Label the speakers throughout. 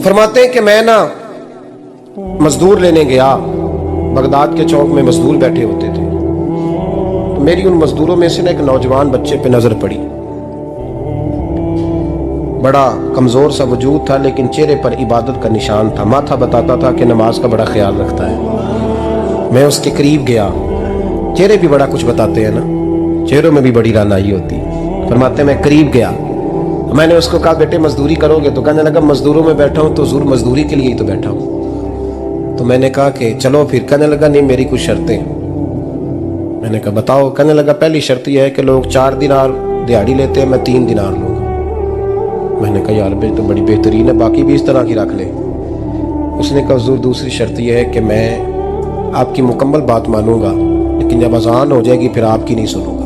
Speaker 1: فرماتے ہیں کہ میں نا مزدور لینے گیا، بغداد کے چوک میں مزدور بیٹھے ہوتے تھے، تو میری ان مزدوروں میں سے نا ایک نوجوان بچے پہ نظر پڑی۔ بڑا کمزور سا وجود تھا لیکن چہرے پر عبادت کا نشان تھا، ماتھا بتاتا تھا کہ نماز کا بڑا خیال رکھتا ہے۔ میں اس کے قریب گیا، چہرے بھی بڑا کچھ بتاتے ہیں نا، چہروں میں بھی بڑی رانائی ہوتی ہے۔ فرماتے ہیں میں قریب گیا، میں نے اس کو کہا بیٹے مزدوری کرو گے؟ تو کہنے لگا مزدوروں میں بیٹھا ہوں تو حضور مزدوری کے لیے ہی تو بیٹھا ہوں۔ تو میں نے کہا کہ چلو پھر۔ کہنے لگا نہیں میری کچھ شرطیں۔ میں نے کہا بتاؤ؟ کہنے لگا پہلی شرط یہ ہے کہ لوگ 4 دینار دیہاڑی لیتے ہیں، میں 3 دینار لوں گا۔ میں نے کہا یار بھائی تو بڑی بہترین ہے، باقی بھی اس طرح کی رکھ لے۔ اس نے کہا حضور دوسری شرط یہ ہے کہ میں آپ کی مکمل بات مانوں گا لیکن جب اذان ہو جائے گی پھر آپ کی نہیں سنوں گا۔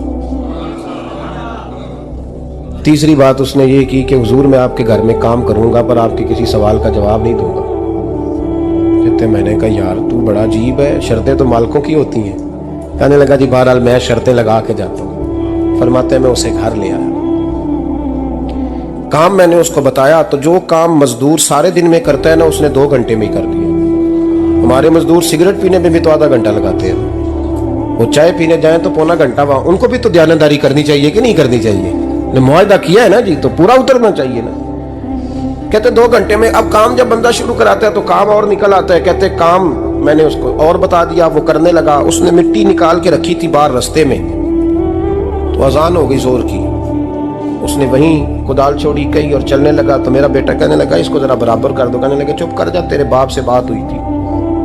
Speaker 1: تیسری بات اس نے یہ کی کہ حضور میں آپ کے گھر میں کام کروں گا پر آپ کے کسی سوال کا جواب نہیں دوں گا۔ کہتے میں نے کہا یار تو بڑا عجیب ہے، شرطیں تو مالکوں کی ہوتی ہیں۔ کہنے لگا جی بہرحال میں شرطیں لگا کے جاتا ہوں۔ فرماتے ہیں میں اسے گھر لے آیا، کام میں نے اس کو بتایا تو جو کام مزدور سارے دن میں کرتا ہے نا اس نے 2 گھنٹے میں ہی کر دیا۔ ہمارے مزدور سگریٹ پینے میں بھی تو آدھا گھنٹہ لگاتے ہیں، وہ چائے پینے جائیں تو پونا گھنٹہ وہاں۔ ان کو بھی تو دیانتداری کرنی چاہیے کہ نہیں کرنی چاہیے؟ نے معاہدہ کیا ہے نا جی تو پورا اترنا چاہیے نا۔ کہتے 2 گھنٹے میں۔ اب کام جب بندہ شروع کراتا ہے تو کام اور نکل آتا ہے۔ کہتے کام میں نے اس کو اور بتا دیا، وہ کرنے لگا۔ اس نے مٹی نکال کے رکھی تھی باہر رستے میں، تو اذان ہو گئی زور کی، اس نے وہیں کدال چھوڑی کہی اور چلنے لگا۔ تو میرا بیٹا کہنے لگا اس کو ذرا برابر کر دو۔ کہنے لگا چپ کر جا، تیرے باپ سے بات ہوئی تھی،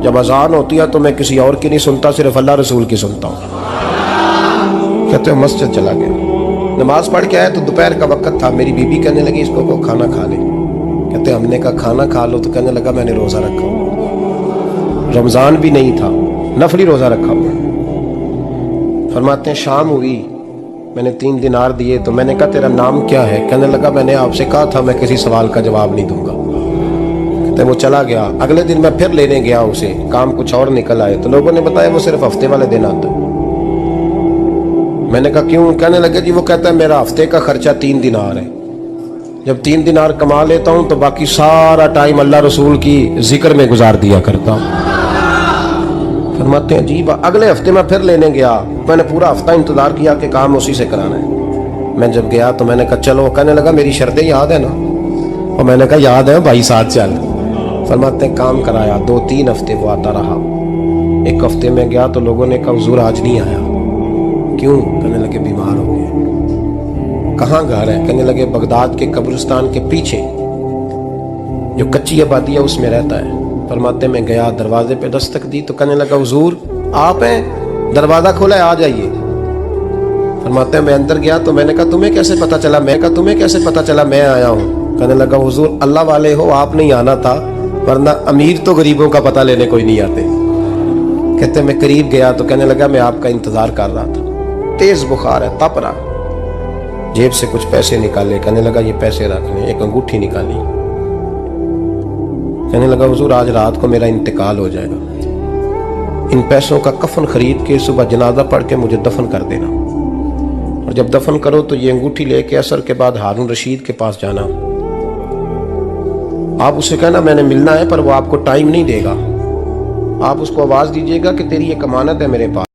Speaker 1: جب اذان ہوتی ہے تو میں کسی اور کی نہیں سنتا، صرف اللہ رسول کی سنتا ہوں۔ کہتے مسجد چلا گیا، نماز پڑھ کے آیا تو دوپہر کا وقت تھا۔ میری بیوی کہنے لگی اس کو کھانا کھا لے۔ کہتے ہم نے کہا کھانا کھا لو، تو کہنے لگا میں نے روزہ رکھا ہوا، رمضان بھی نہیں تھا، نفلی روزہ رکھا ہوا۔ فرماتے ہیں شام ہوئی، میں نے 3 دینار دیے تو میں نے کہا تیرا نام کیا ہے؟ کہنے لگا میں نے آپ سے کہا تھا میں کسی سوال کا جواب نہیں دوں گا۔ کہتے وہ چلا گیا۔ اگلے دن میں پھر لینے گیا اسے، کام کچھ اور نکل آئے تو لوگوں نے بتایا وہ صرف ہفتے والے دن آتا ہے۔ میں نے کہا کیوں؟ کہنے لگے جی وہ کہتا ہے میرا ہفتے کا خرچہ 3 دینار ہے، جب 3 دینار کما لیتا ہوں تو باقی سارا ٹائم اللہ رسول کی ذکر میں گزار دیا کرتا ہوں۔ فرماتے ہیں عجیب۔ اگلے ہفتے میں پھر لینے گیا، میں نے پورا ہفتہ انتظار کیا کہ کام اسی سے کرانا ہے۔ میں جب گیا تو میں نے کہا چلو، کہنے لگا میری شرطیں یاد ہے نا؟ اور میں نے کہا یاد ہے بھائی ساتھ چل۔ فرماتے ہیں کام کرایا، 2-3 ہفتے وہ آتا رہا۔ ایک ہفتے میں گیا تو لوگوں نے کہا حضور آج نہیں آیا، کیوں؟ کہنے لگے بیمار ہو گئے۔ کہاں گھر ہے؟ کہنے لگے بغداد کے قبرستان کے پیچھے جو کچی آبادی ہے اس میں رہتا ہے۔ فرماتے میں گیا، دروازے پہ دستک دی تو کہنے لگا حضور آپ ہیں؟ دروازہ کھولا ہے، آ جائیے۔ فرماتے ہیں میں اندر گیا تو میں نے کہا تمہیں کیسے پتا چلا؟ میں کہا تمہیں کیسے پتا چلا میں آیا ہوں؟ کہنے لگا حضور اللہ والے ہو، آپ نہیں آنا تھا، ورنہ امیر تو غریبوں کا پتہ لینے کوئی نہیں آتے۔ کہتے میں قریب گیا تو کہنے لگا میں آپ کا انتظار کر رہا تھا، تیز بخار ہے، تپ رہا۔ جیب سے کچھ پیسے نکالے، کہنے لگا یہ پیسے رکھ لیں۔ ایک انگوٹھی نکالی، کہنے لگا حضور آج رات کو میرا انتقال ہو جائے گا، ان پیسوں کا کفن خرید کے صبح جنازہ پڑھ کے مجھے دفن کر دینا، اور جب دفن کرو تو یہ انگوٹھی لے کے عصر کے بعد ہارون رشید کے پاس جانا، آپ اسے کہنا میں نے ملنا ہے پر وہ آپ کو ٹائم نہیں دے گا، آپ اس کو آواز دیجیے گا کہ تیری ایک امانت ہے میرے پاس۔